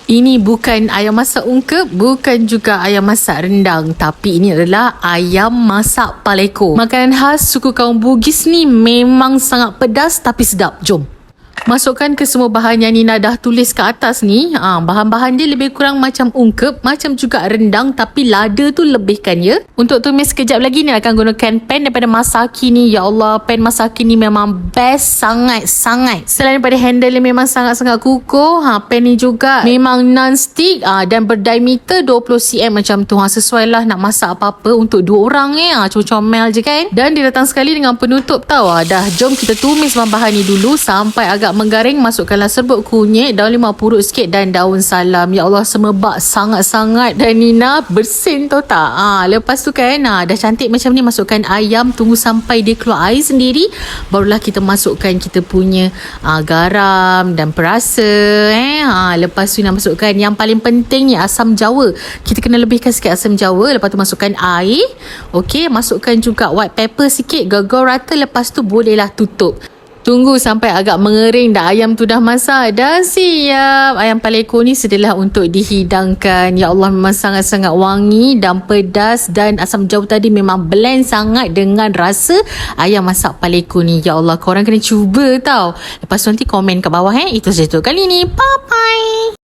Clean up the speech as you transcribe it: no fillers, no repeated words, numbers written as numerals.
Ini bukan ayam masak ungkep, bukan juga ayam masak rendang, tapi ini adalah ayam masak paleko. Makanan khas suku kaum Bugis ni memang sangat pedas tapi sedap. Jom. Masukkan ke semua bahan yang Nina dah tulis ke atas ni. Bahan-bahan dia lebih kurang macam ungkep, macam juga rendang, tapi lada tu lebihkan ya. Untuk tumis sekejap lagi ni akan gunakan pan daripada Masaki ni. Ya Allah, pan Masaki ni memang best sangat-sangat. Selain daripada handle yang memang sangat-sangat kukuh, pan ni juga memang non-stick dan berdiameter 20cm macam tu. Sesuai lah nak masak apa-apa untuk 2 orang comel je kan. Dan dia datang sekali dengan penutup tau. Dah, jom kita tumis bahan-bahan ni dulu sampai agak menggaring. Masukkanlah serbuk kunyit, daun limau purut sikit dan daun salam. Ya Allah, semebak sangat-sangat. Dan Nina bersin tau tak. Lepas tu kan dah cantik macam ni, masukkan ayam, tunggu sampai dia keluar air sendiri, barulah kita masukkan kita punya garam dan perasa. Lepas tu nak masukkan yang paling penting ni, asam jawa. Kita kena lebihkan sikit asam jawa. Lepas tu masukkan air. Okey, masukkan juga white pepper sikit, gegor rata. Lepas tu bolehlah tutup. Tunggu sampai agak mengering dah, ayam tu dah masak, dah siap. Ayam paleko ni sedialah untuk dihidangkan. Ya Allah, memang sangat-sangat wangi dan pedas, dan asam jawa tadi memang blend sangat dengan rasa ayam masak paleko ni. Ya Allah, korang kena cuba tau. Lepas tu nanti komen kat bawah. Itu saja kali ni. Bye bye.